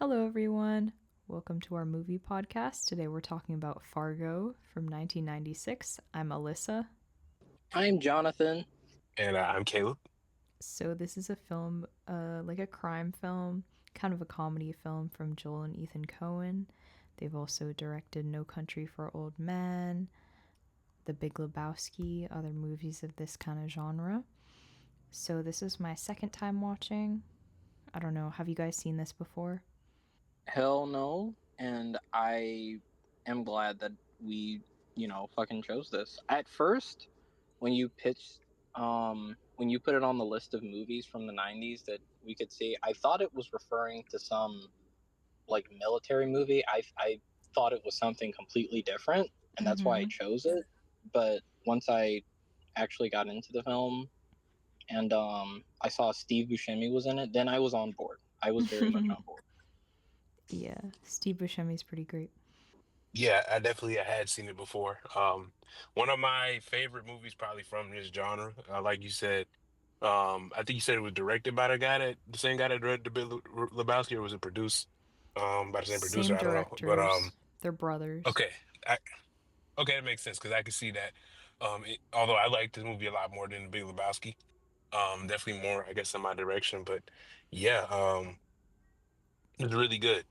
Hello, everyone. Welcome to our movie podcast. Today we're talking about Fargo from 1996. I'm Alyssa. I'm Jonathan. And I'm Caleb. So, this is a film, like a crime film, kind of a comedy film from Joel and Ethan Coen. They've also directed No Country for Old Men, The Big Lebowski, other movies of this kind of genre. So, this is my second time watching. I don't know, have you guys seen this before? Hell no. And I am glad that we fucking chose this. At first, when you pitched, when you put it on the list of movies from the 90s that we could see, I thought it was referring to some like military movie. I thought it was something completely different, and Mm that's why I hmm. chose it. But once I actually got into the film and I saw Steve Buscemi was in it, then I was on board. I was very much on board. Yeah, Steve Buscemi's pretty great. Yeah, I had seen it before. One of my favorite movies probably from this genre. Like you said, I think you said it was directed by the same guy that directed the Big Lebowski, or was it produced by the same producer? Same I don't know. But directors. They're brothers. okay, I, okay, that makes sense because I can see that. Although I like this movie a lot more than the Big Lebowski, definitely more, I guess, in my direction. But yeah, it's really good.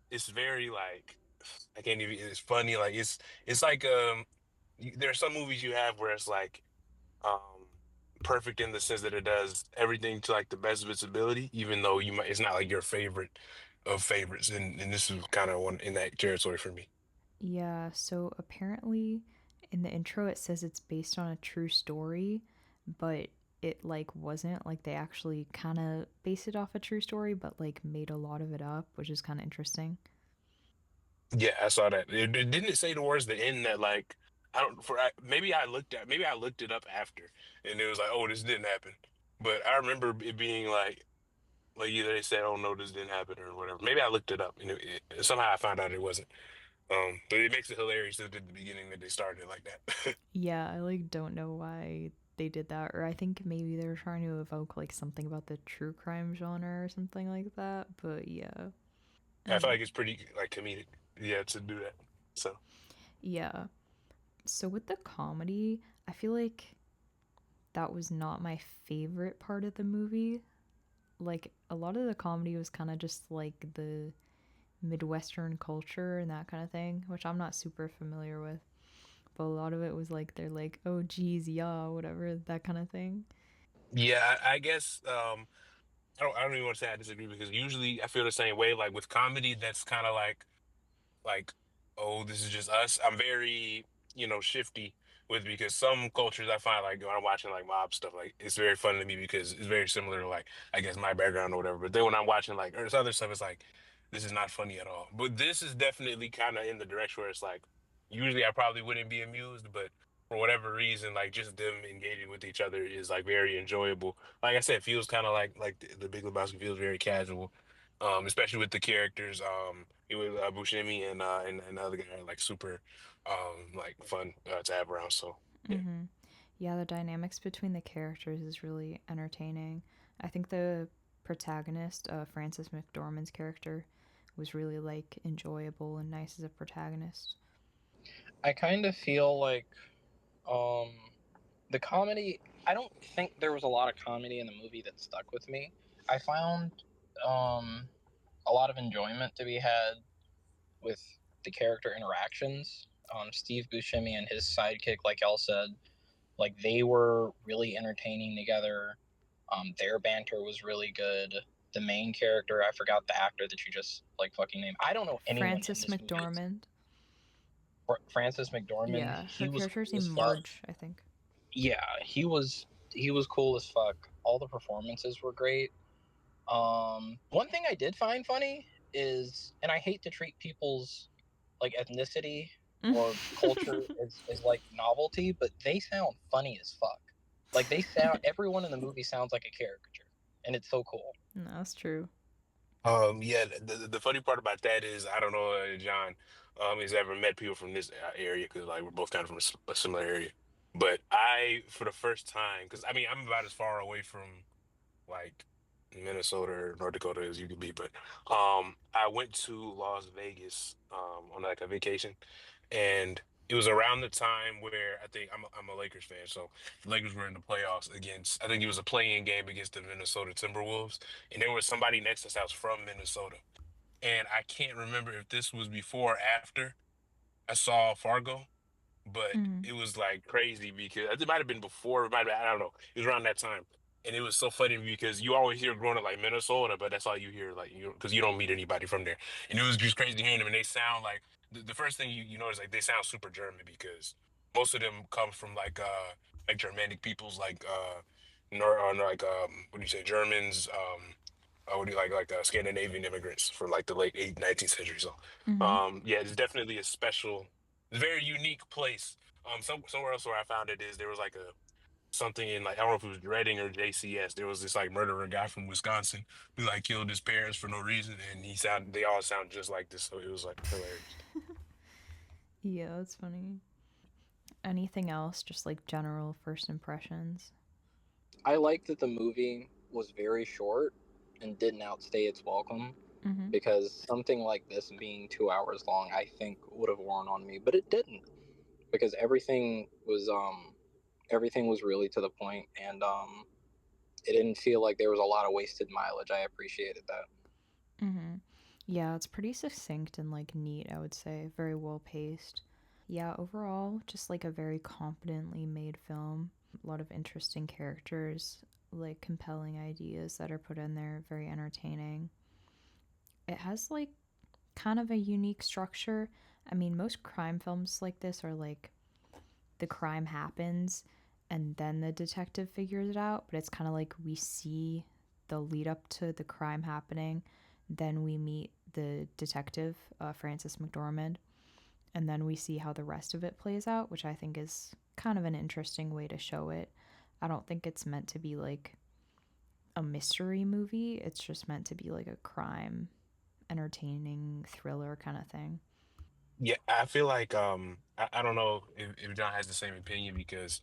It's very like I can't even. It's funny. Like it's like there are some movies you have where it's like um perfect in the sense that it does everything to like the best of its ability, even though you might it's not like your favorite of favorites. And this is kind of one in that territory for me. Yeah, so apparently in the intro it says it's based on a true story, but it like wasn't. Like they actually kind of based it off a true story, but like made a lot of it up, which is kind of interesting. Yeah, I saw that. Didn't it say towards the end that like I don't for maybe I looked it up after and it was like, oh, this didn't happen. But I remember it being like either they said, "Oh no, this didn't happen" or whatever. Maybe I looked it up and somehow I found out it wasn't. But it makes it hilarious at the beginning that they started it like that. Yeah, I like don't know why they did that, or I think maybe they were trying to evoke like something about the true crime genre or something like that, but yeah. I feel And like it's pretty like comedic, yeah, to do that. So yeah. So with the comedy, I feel like that was not my favorite part of the movie. Like a lot of the comedy was kind of just like the Midwestern culture and that kind of thing, which I'm not super familiar with. But a lot of it was like they're like, oh geez, yeah, whatever, that kind of thing. yeah, I guess I don't even want to say I disagree because usually I feel the same way. Like with comedy, that's kind of like, oh, this is just us. I'm very, shifty with because some cultures I find like when I'm watching like mob stuff, like it's very fun to me because it's very similar to like I guess my background or whatever. But then when I'm watching like or this other stuff, it's like this is not funny at all. But this is definitely kind of in the direction where it's like usually I probably wouldn't be amused, but for whatever reason, like just them engaging with each other is like very enjoyable. Like I said, it feels kind of like the Big Lebowski feels very casual, especially with the characters. It was Buscemi and the other guy are like super like fun to have around. So yeah, Yeah, the dynamics between the characters is really entertaining. I think the protagonist, Frances McDormand's character, was really like enjoyable and nice as a protagonist. I kind of feel like um, the comedy. I don't think there was a lot of comedy in the movie that stuck with me. I found um, a lot of enjoyment to be had with the character interactions. Steve Buscemi and his sidekick, like y'all said, like they were really entertaining together. Their banter was really good. The main character, I forgot the actor that you just like fucking name. I don't know anyone in Frances this movie. McDormand. Francis McDormand. Yeah, He her was character's cool named as fuck. Marge, I think. Yeah, he was cool as fuck. All the performances were great. One thing I did find funny is, and I hate to treat people's like ethnicity or culture as like novelty, but they sound funny as fuck. Like they sound, everyone in the movie sounds like a caricature, and it's so cool. No, that's true. yeah. The funny part about that is I don't know John has ever met people from this area because like we're both kind of from a similar area. But I for the first time because I mean I'm about as far away from like. Minnesota or North Dakota as you could be, but I went to Las Vegas on like a vacation, and it was around the time where I think I'm a Lakers fan, so the Lakers were in the playoffs against, I think it was a play-in game against the Minnesota Timberwolves, and there was somebody next to us that was from Minnesota, and I can't remember if this was before or after I saw Fargo, but Mm. it was like crazy because it might have been before, it might have, I don't know. It was around that time. And it was so funny because you always hear growing up like Minnesota, but that's all you hear, like you because you don't meet anybody from there. And it was just crazy hearing them, and they sound like the first thing you notice like they sound super German because most of them come from like Germanic peoples or like what do you say Germans what do you like Scandinavian immigrants from like the late 19th century. So Mhm. yeah, it's definitely a special, very unique place. Somewhere else where I found it is there was like a something in like I don't know if it was Reading or JCS. There was this like murderer guy from Wisconsin who like killed his parents for no reason, and they all sound just like this. So it was like hilarious. Yeah, that's funny. Anything else? Just like general first impressions. I like that the movie was very short and didn't outstay its welcome, Mhm. because something like this being 2 hours long, I think would have worn on me, but it didn't, because everything was really to the point, and it didn't feel like there was a lot of wasted mileage. I appreciated that. Mhm. Yeah, it's pretty succinct and like neat, I would say. Very well paced. Yeah, overall, just like a very competently made film. A lot of interesting characters, like compelling ideas that are put in there, very entertaining. It has like kind of a unique structure. I mean, most crime films like this are like the crime happens and then the detective figures it out, but it's kind of like we see the lead up to the crime happening, then we meet the detective, Francis McDormand, and then we see how the rest of it plays out, which I think is kind of an interesting way to show it. I don't think it's meant to be like a mystery movie, it's just meant to be like a crime, entertaining thriller kind of thing. Yeah, I feel like I don't know if John has the same opinion because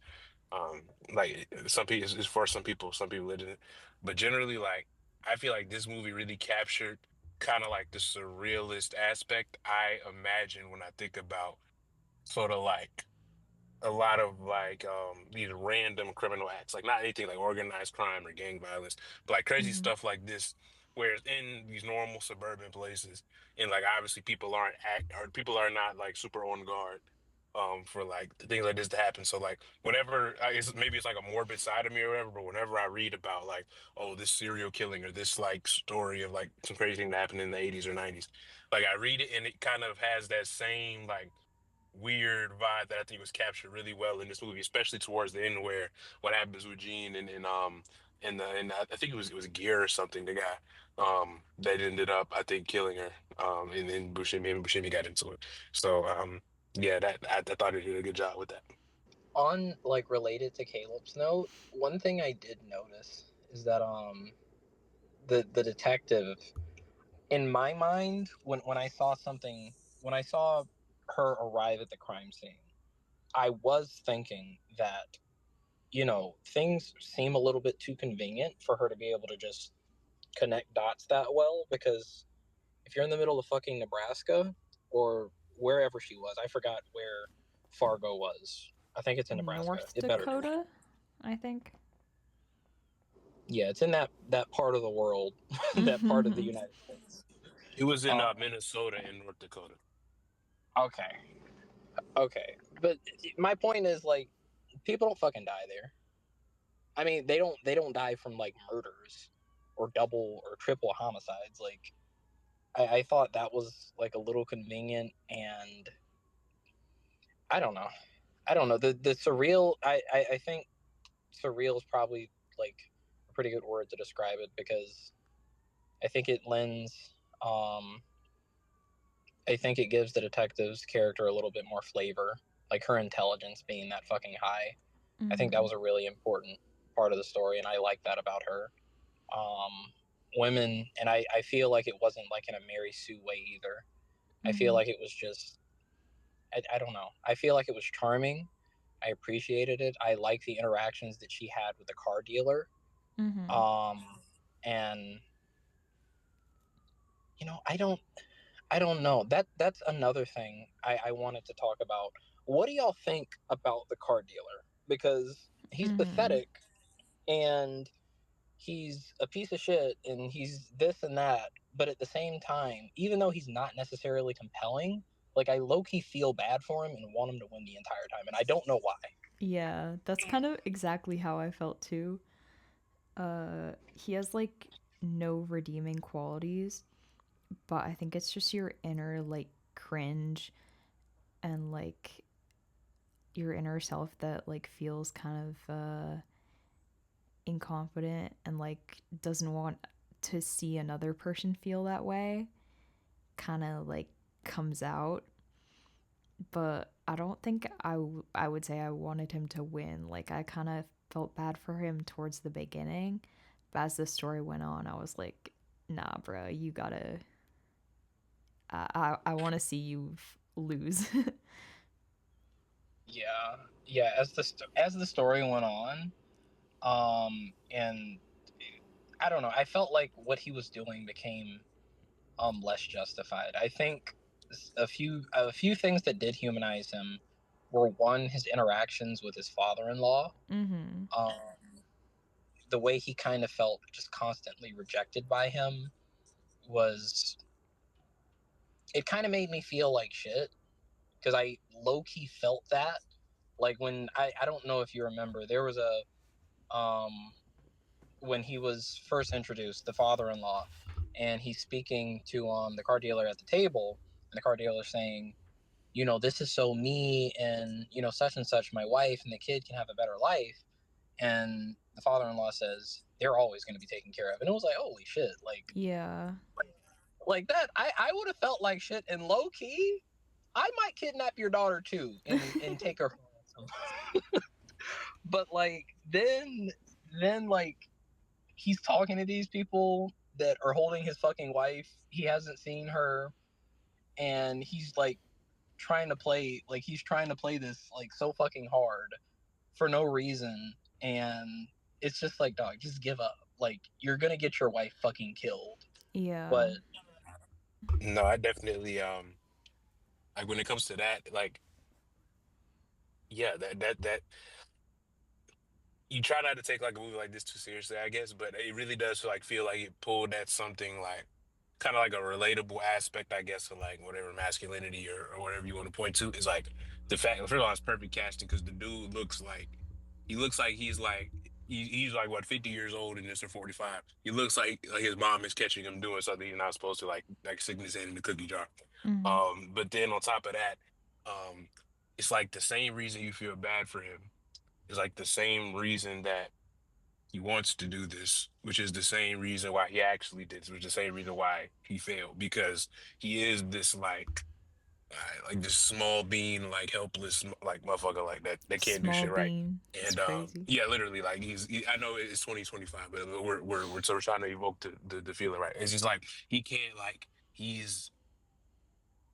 like some people it's for some people live in it, but generally like I feel like this movie really captured kind of like the surrealist aspect I imagine when I think about sort of like a lot of like these random criminal acts, like not anything like organized crime or gang violence, but like crazy Mm-hmm. stuff like this, where it's in these normal suburban places, and like obviously people aren't act or people are not like super on guard for like things like this to happen. So like whenever maybe it's like a morbid side of me or whatever, but whenever I read about like oh this serial killing or this like story of like some crazy thing that happened in the 80s or 90s, like I read it and it kind of has that same like weird vibe that I think was captured really well in this movie, especially towards the end where what happens with Gene and I think it was Gear or something, the guy that ended up I think killing her and then Buscemi got into it. So yeah, that I thought he did a good job with that. On like related to Caleb's note, one thing I did notice is that the detective, in my mind, when I saw something, when I saw her arrive at the crime scene, I was thinking that, things seem a little bit too convenient for her to be able to just connect dots that well, because if you're in the middle of fucking Nebraska or wherever she was, I forgot where Fargo was. I think it's in Nebraska. North It better be. Dakota, I think. Yeah, it's in that part of the world, that part of the Mm-hmm. United States. It was in Um, Minnesota and North Dakota. okay, okay, but my point is, like, people don't fucking die there. I mean, they don't die from like murders or double or triple homicides. Like, I thought that was like a little convenient, and I don't know. I don't know. The surreal. I think surreal is probably like a pretty good word to describe it, because I think it lends. I think it gives the detective's character a little bit more flavor, like her intelligence being that fucking high. I think that Mm-hmm. was a really important part of the story, and I like that about her. Um, Women, and I feel like it wasn't like in a Mary Sue way either. I feel Mm-hmm. like it was just, I don't know. I feel like it was charming. I appreciated it. I like the interactions that she had with the car dealer. Mm-hmm. Um, And I don't know. That's another thing I wanted to talk about. What do y'all think about the car dealer? Because he's Mm-hmm. pathetic and he's a piece of shit and he's this and that, but at the same time, even though he's not necessarily compelling, like I low-key feel bad for him and want him to win the entire time, and I don't know why. Yeah, that's kind of exactly how I felt too. He has like no redeeming qualities, but I think it's just your inner like cringe and like your inner self that like feels kind of incompetent and like doesn't want to see another person feel that way kind of like comes out. But I don't think I would say I wanted him to win. Like I kind of felt bad for him towards the beginning, but as the story went on I was like, nah bro, you gotta I want to see you lose. Yeah, yeah. As the story went on, and I don't know. I felt like what he was doing became less justified. I think a few things that did humanize him were one, his interactions with his father-in-law. Mm-hmm. Um, the way he kind of felt just constantly rejected by him was it kind of made me feel like shit because I low key felt that. Like when I don't know if you remember, there was a when he was first introduced, the father-in-law, and he's speaking to the car dealer at the table, and the car dealer saying, this is so me and such and such, my wife and the kid can have a better life. And the father-in-law says they're always going to be taken care of. And it was like, holy shit, Yeah. like that. I would have felt like shit. And low key, I might kidnap your daughter too and take her for ransom. But like then like he's talking to these people that are holding his fucking wife. He hasn't seen her, and he's trying to play this like so fucking hard for no reason. And it's just like, dog, just give up. Like you're gonna get your wife fucking killed. Yeah. But No, I definitely like when it comes to that, like yeah, that you try not to take like a movie like this too seriously, I guess, but it really does like feel like it pulled at something like kind of like a relatable aspect, I guess, of like whatever masculinity or whatever you want to point to is like the fact. First of all, it's perfect casting because the dude looks like he's like what 50 years old and this or 45. He looks like his mom is catching him doing something he's not supposed to like sticking his hand in the cookie jar. Mm-hmm. But then on top of that, um, it's like the same reason you feel bad for him is like the same reason that he wants to do this, which is the same reason why he actually did, which is the same reason why he failed, because he is this like this small bean, like helpless, like motherfucker, like that can't do Small shit right. bean. It's And crazy. yeah, literally, like I know it's 2025, but we're trying to evoke the feeling, right? It's just like he can't like he's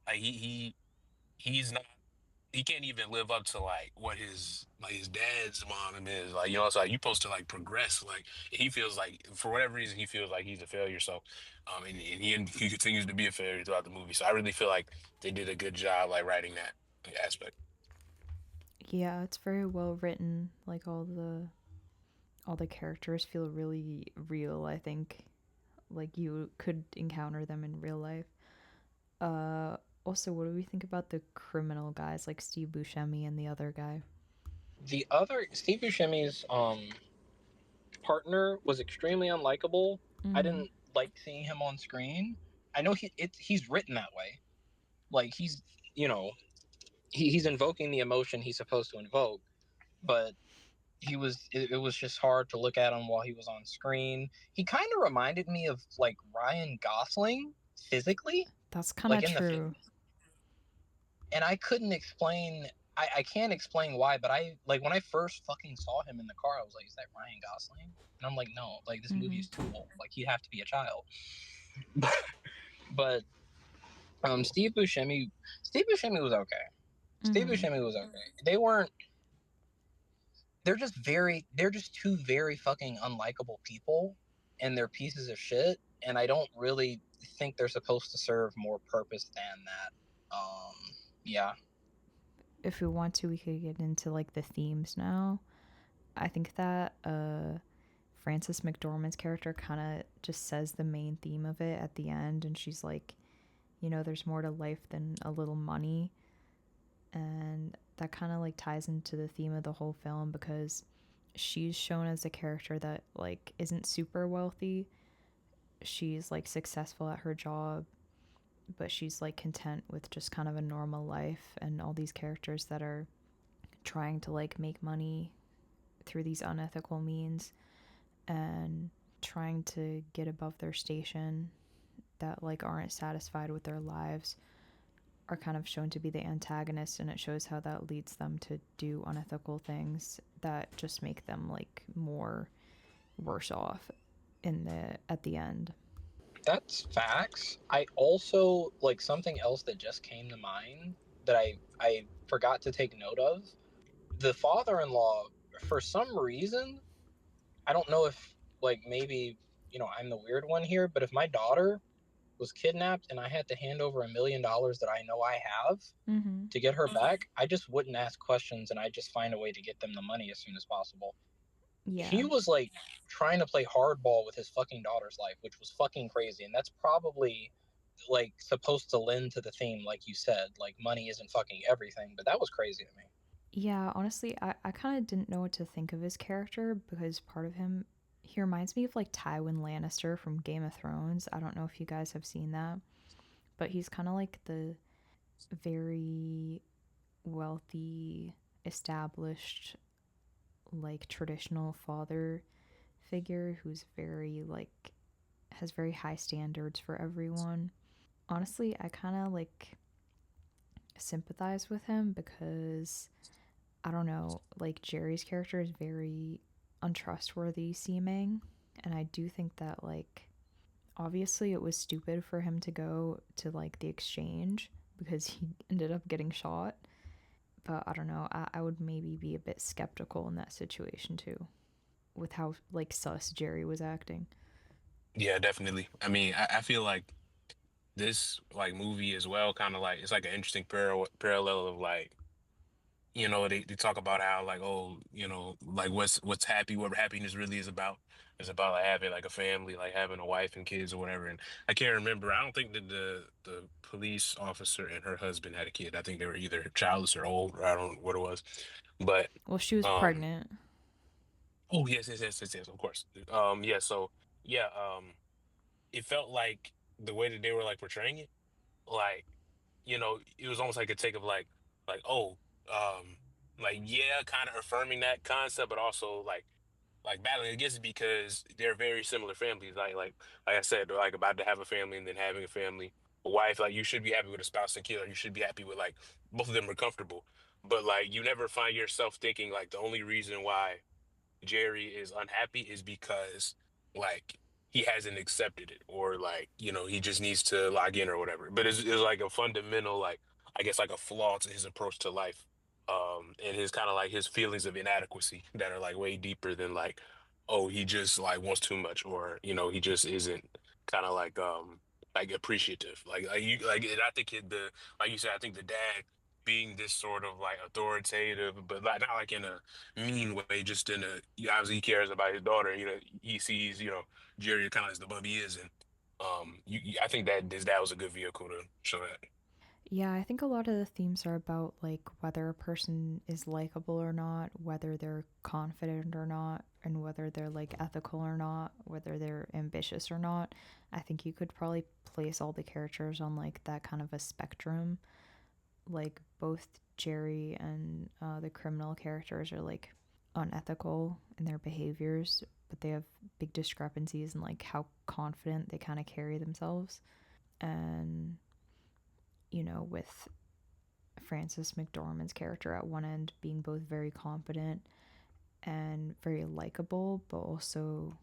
like he's not he can't even live up to like what his dad's mom is like. It's like you supposed to like progress. Like he feels like for whatever reason he feels like he's a failure. So, and he continues to be a failure throughout the movie. So I really feel like they did a good job like writing that aspect. Yeah, it's very well written. Like all the characters feel really real, I think. Like you could encounter them in real life. Uh Also, what do we think about the criminal guys like Steve Buscemi and the other guy? the other Steve Buscemi's partner was extremely unlikable. I Mm-hmm. didn't like seeing him on screen. I know he's written that way. Like you know he's invoking the emotion he's supposed to invoke, but it was just hard to look at him while he was on screen. He kind of reminded me of like Ryan Gosling physically, That's kind like of in the true. face. And I couldn't explain. I can't explain why, but I like when I first fucking saw him in the car, I was like, "Is that Ryan Gosling?" And I'm like, "No, like this movie Mm-hmm. is too old. Like he'd have to be a child." But Steve Buscemi was okay. Steve Mm-hmm. Buscemi was okay. They weren't. They're just two very fucking unlikable people, and they're pieces of shit. And I don't really think they're supposed to serve more purpose than that. Yeah, If we want to, we could get into like the themes now. I think that Frances McDormand's character kind of just says the main theme of it at the end, and she's like, there's more to life than a little money. And that kind of like ties into the theme of the whole film because she's shown as a character that like isn't super wealthy. She's like successful at her job, but she's like content with just kind of a normal life. And all these characters that are trying to like make money through these unethical means and trying to get above their station, that like aren't satisfied with their lives, are kind of shown to be the antagonists, and it shows how that leads them to do unethical things that just make them like more worse off in the at the end. that's facts. I also like something else that just came to mind that I forgot to take note of. The father-in-law, for some reason, I don't know if like maybe I'm the weird one here, but if my daughter was kidnapped and I had to hand over $1 million that I know I have Mm-hmm. to get her back, I just wouldn't ask questions and I just find a way to get them the money as soon as possible. He Yeah. was like trying to play hardball with his fucking daughter's life, which was fucking crazy, and that's probably like supposed to lend to the theme, like you said, like money isn't fucking everything, but that was crazy to me. Yeah, honestly, I kind of didn't know what to think of his character because part of him, he reminds me of like Tywin Lannister from Game of Thrones. I don't know if you guys have seen that, but he's kind of like the very wealthy, established, like traditional father figure who's very like has very high standards for everyone. Honestly, I kind of like sympathize with him because I don't know, like Jerry's character is very untrustworthy seeming, and I do think that like obviously it was stupid for him to go to like the exchange because he ended up getting shot. But I don't know, I would maybe be a bit skeptical in that situation too, with how like sus Jerry was acting. Yeah, definitely. I mean, I feel like this like movie as well, kind of like it's like an interesting parallel of like they talk about how like like what's happy what happiness really is about. It's about like having like a family, like having a wife and kids or whatever. And I can't remember. I don't think that the police officer and her husband had a kid. I think they were either childless or old, or I don't know what it was. But Well, she was um pregnant. oh yes, yes, yes, yes, yes, of course. Yeah, so yeah, it felt like the way that they were like portraying it, like it was almost like a take of like oh, um, like yeah, kind of affirming that concept, but also like battling against it because they're very similar families. Like I said, they're like about to have a family and then having a family, a wife. Like you should be happy with a spouse and kid, or you should be happy with like both of them are comfortable. But like you never find yourself thinking like the only reason why Jerry is unhappy is because like he hasn't accepted it or like he just needs to log in or whatever. But it's like a fundamental like I guess like a flaw to his approach to life, and his kind of like his feelings of inadequacy that are like way deeper than like oh he just like wants too much or he just isn't kind of like appreciative like you like and I think the like you said I think the dad being this sort of like authoritative but like not like in a mean way, just in a obviously he cares about his daughter. He sees Jerry kind of as the bub he is, and I think that his dad was a good vehicle to show that. Yeah, I think a lot of the themes are about like whether a person is likable or not, whether they're confident or not, and whether they're like ethical or not, whether they're ambitious or not. I think you could probably place all the characters on like that kind of a spectrum. Like both Jerry and the criminal characters are like unethical in their behaviors, but they have big discrepancies in like how confident they kind of carry themselves. And with Frances McDormand's character at one end being both very competent and very likable, but also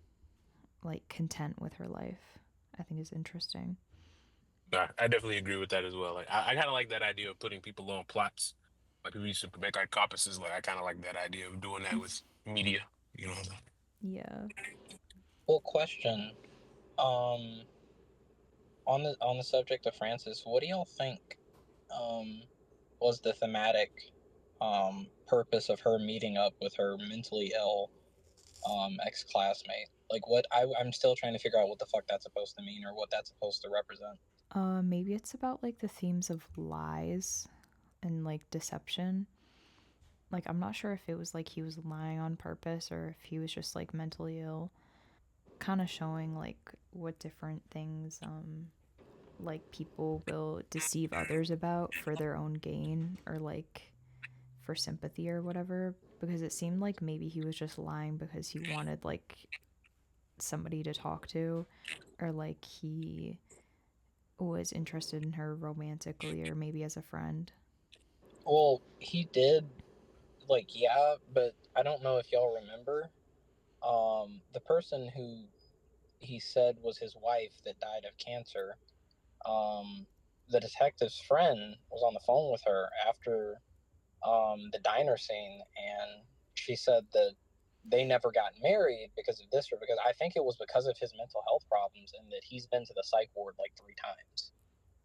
like content with her life, I think is interesting. I definitely agree with that as well. Like I kind of like that idea of putting people on plots. Like people used to make like compasses. Like I kind of like that idea of doing that with media. You know. Yeah. Well, question. Um, on the subject of Frances, what do y'all think um, was the thematic purpose of her meeting up with her mentally ill ex classmate? Like, I'm still trying to figure out what the fuck that's supposed to mean or what that's supposed to represent. Maybe it's about like the themes of lies and like deception. Like, I'm not sure if it was like he was lying on purpose or if he was just like mentally ill. Kind of showing like what different things like people will deceive others about for their own gain or like for sympathy or whatever, because it seemed like maybe he was just lying because he wanted like somebody to talk to, or like he was interested in her romantically or maybe as a friend. Well, he did, like, yeah, but I don't know if y'all remember. The person who he said was his wife that died of cancer, um, the detective's friend was on the phone with her after the diner scene, and she said that they never got married because of this, or because I think it was because of his mental health problems, and that he's been to the psych ward like 3 times,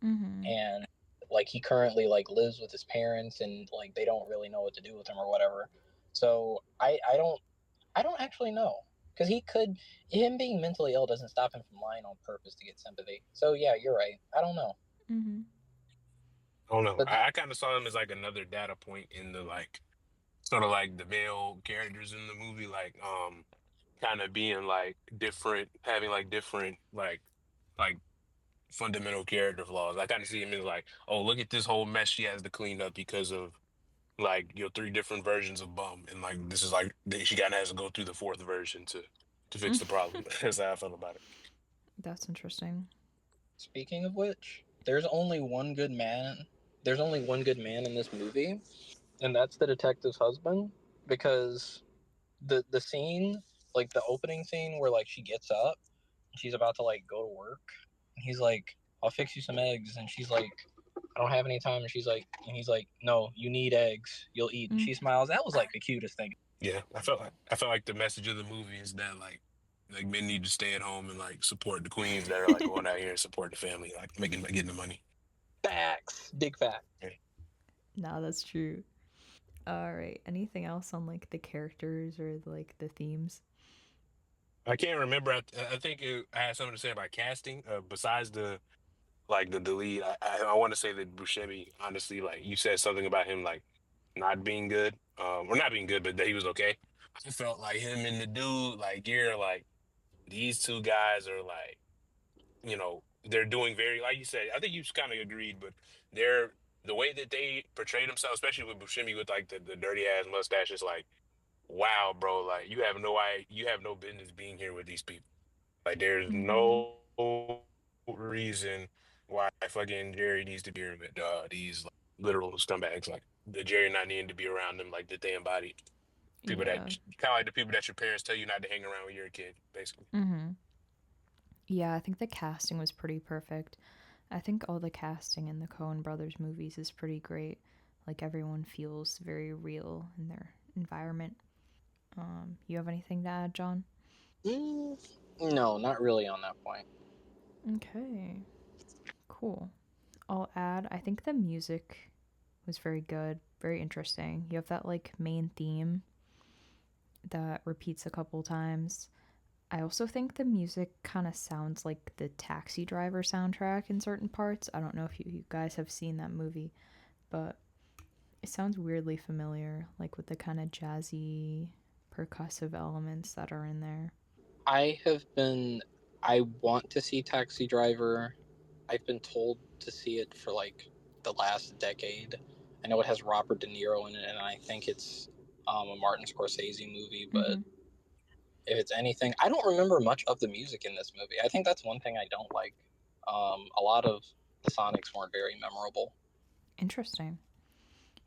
Mm-hmm. and like he currently like lives with his parents, and like they don't really know what to do with him or whatever. So I don't actually know, because him being mentally ill doesn't stop him from lying on purpose to get sympathy. So yeah, you're right. I don't know, Mm-hmm. I don't know. but I kind of saw him as like another data point in the like sort of like the male characters in the movie, like kind of being like different, having like different like fundamental character flaws. I kind of see him as like, oh, look at this whole mess she has to clean up because of like your three different versions of bum, and like this is like she kind of has to go through the fourth version to fix the problem. That's how I felt about it. That's interesting. speaking of which, there's only one good man in this movie, and that's the detective's husband. Because the scene, like the opening scene where like she gets up and she's about to like go to work, and he's like, "I'll fix you some eggs," and she's like, "I don't have any time," and he's like, "No, you need eggs. You'll eat." And Mm. she smiles. That was like the cutest thing. Yeah, I felt like the message of the movie is that like men need to stay at home and like support the queens that are like going out here and support the family, like making getting the money. Facts, big fact. Yeah. Nah, that's true. All right. Anything else on like the characters or like the themes? I can't remember. I think I had something to say about casting. Besides the like the lead, I want to say that Buscemi, honestly, like you said something about him like not being good, or not being good, but that he was okay. I felt like him and the dude, like you're like these two guys are like, they're doing very, like you said. I think you kind of agreed, but they're the way that they portray themselves, especially with Buscemi with like the dirty ass mustache, is like, wow, bro, like you have no business being here with these people. Like, there's Mm-hmm. no reason why fucking Jerry needs to be here with these like literal scumbags. Like the Jerry not needing to be around them, like that they embody people that Yeah. kind of like the people that your parents tell you not to hang around when you're a kid, basically. Mm-hmm. Yeah, I think the casting was pretty perfect. I think all the casting in the Coen Brothers movies is pretty great. Like everyone feels very real in their environment. You have anything to add, John? Mm, no, not really on that point. Okay, cool. I'll add, I think the music was very good, very interesting. You have that like main theme that repeats a couple times. I also think the music kind of sounds like the Taxi Driver soundtrack in certain parts. I don't know if you guys have seen that movie, but it sounds weirdly familiar, like with the kind of jazzy, percussive elements that are in there. I have been. I want to see Taxi Driver. I've been told to see it for like the last decade. I know it has Robert De Niro in it, and I think it's a Martin Scorsese movie. But Mm-hmm. if it's anything, I don't remember much of the music in this movie. I think that's one thing I don't like. A lot of the Sonics weren't very memorable. Interesting.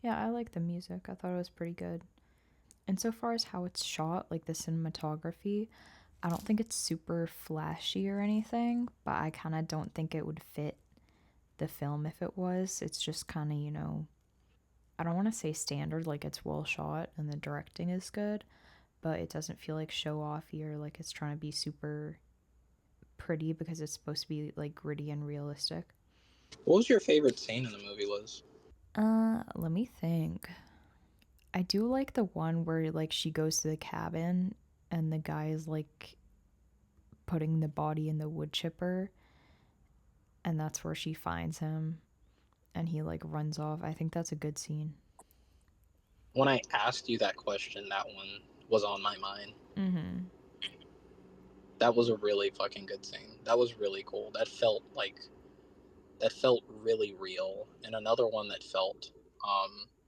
Yeah, I like the music. I thought it was pretty good. And so far as how it's shot, like the cinematography, I don't think it's super flashy or anything, but I kind of don't think it would fit the film if it was. It's just kind of, I don't want to say standard, like it's well shot and the directing is good, but it doesn't feel like show offy or like it's trying to be super pretty because it's supposed to be like gritty and realistic. What was your favorite scene in the movie, Liz? Let me think. I do like the one where like she goes to the cabin and the guy is like putting the body in the wood chipper and that's where she finds him and he like runs off. I think that's a good scene. When I asked you that question, that one was on my mind. Mhm. That was a really fucking good scene. That was really cool. That felt really real. And another one that felt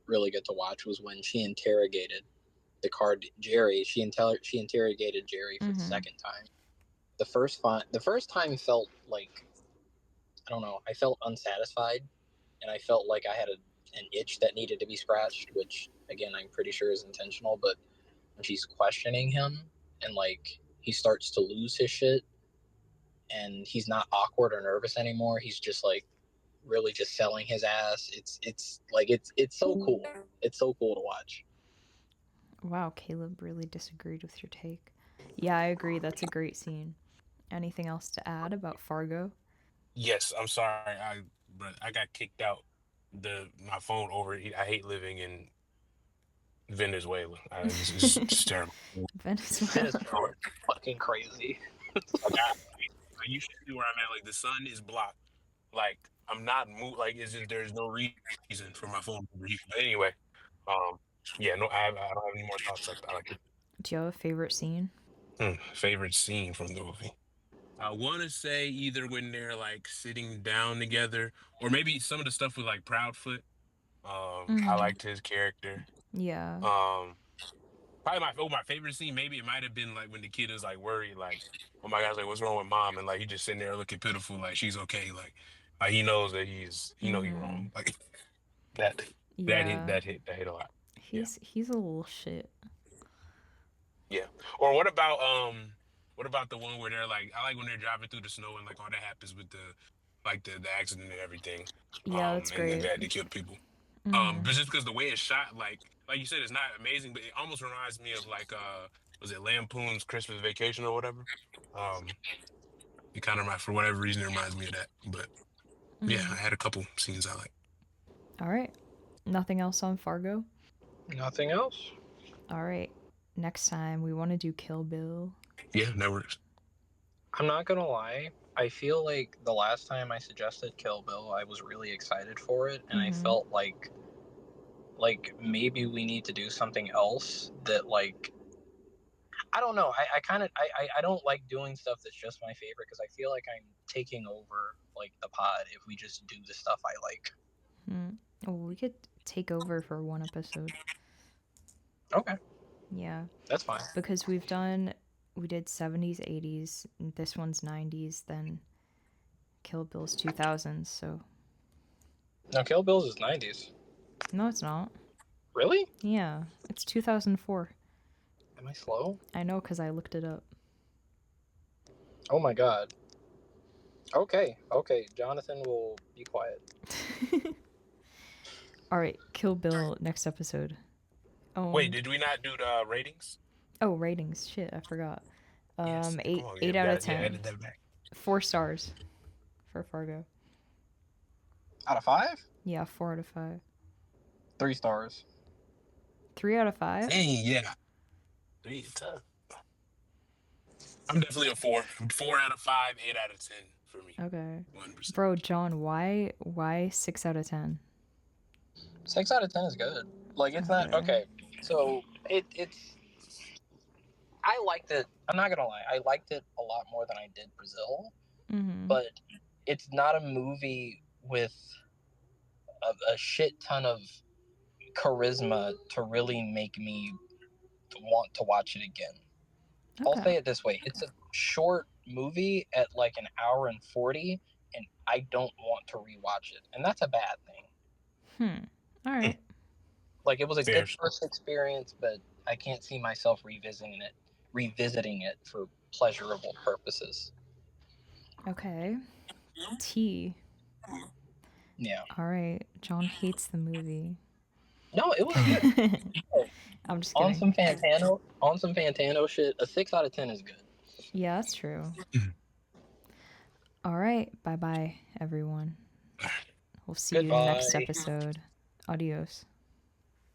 really good to watch was when she interrogated the card Jerry. She interrogated Jerry for the Mhm. second time. The first time felt like, I don't know. I felt unsatisfied, and I felt like I had an itch that needed to be scratched, which again I'm pretty sure is intentional. But when she's questioning him and like he starts to lose his shit and he's not awkward or nervous anymore, he's just like really just selling his ass. It's so cool. It's so cool to watch. Wow, Caleb really disagreed with your take. Yeah, I agree. That's a great scene. Anything else to add about Fargo? Yes, I'm sorry. But I got kicked out my phone over. I hate living in Venezuela. It's just terrible. It is Venezuela. fucking crazy. Like I usually where I'm at, like the sun is blocked. Like I'm not like it's just there's no reason for my phone to be. But anyway, um, yeah, no, I don't have any more thoughts. I like it. Do you have a favorite scene? Favorite scene from the movie. I want to say either when they're like sitting down together, or maybe some of the stuff with like Proudfoot. I Mhm. liked his character. Yeah. Um, Probably my favorite scene. Maybe it might have been like when the kid is like worried, like, oh my gosh, like what's wrong with mom, and like he just sitting there looking pitiful, like she's okay, like he knows that he's Mhm. wrong, like that Yeah. that hit a lot. Yeah, He's a little shit. yeah. Or what about the one where they're like, I like when they're driving through the snow and like all that happens with the accident and everything, Yeah, that's and great. they killed people. Mhm. But just because the way it's shot, like you said, it's not amazing, but it almost reminds me of like was it Lampoon's Christmas Vacation or whatever? Um, it kind of for whatever reason it reminds me of that. But yeah, I Mhm. had a couple scenes I like. All right. Nothing else on Fargo? Nothing else. All right. Next time we want to do Kill Bill. Yeah, that works. I'm not gonna lie. I feel like the last time I suggested Kill Bill, I was really excited for it, and I Mhm. felt like maybe we need to do something else that like I don't know. I kind of I don't like doing stuff that's just my favorite because I feel like I'm taking over like the pod if we just do the stuff I like. Hmm. Oh, we could take over for one episode. Okay, Yeah, that's fine. because we did 70s, 80s, and this one's 90s, then Kill Bill's 2000s. So, Now Kill Bill's is 90s. no, it's not. Really? Yeah, it's 2004. Am I slow? I know cuz I looked it up. Oh my god. Okay, okay. Jonathan will be quiet. All right, Kill Bill next episode. Wait, Um did we not do the ratings? oh, ratings. Shit, I forgot. Yes. Come 8 on, yeah, 8 we out got of it. Yeah, 10. edit that back. 4 stars for Fargo. Out of 5? Yeah, 4 out of 5. 3 stars. 3 out of 5? Dang, yeah. Tough. I'm definitely a four. 4 out of 5, 8 out of 10 for me. Okay. 100%. Bro, John, why 6 out of 10? 6 out of 10 is good. Like it's not Okay. okay. So it's I liked it. I'm not gonna lie. I liked it a lot more than I did Brazil, Mhm. but it's not a movie with a shit ton of charisma to really make me want to watch it again. I'll Okay. say it this way: it's a short movie at like an hour and 40, and I don't want to rewatch it, and that's a bad thing. All Hmm, right. Like it was a fair. good first experience, but I can't see myself revisiting it for pleasurable purposes. Okay. T. Yeah. All right. John hates the movie. No, it was good. I'm just On kidding. some Fantano shit, a 6 out of 10 is good. Yeah, that's true. All right. Bye bye, everyone. We'll see you in the next Goodbye. episode. Adios.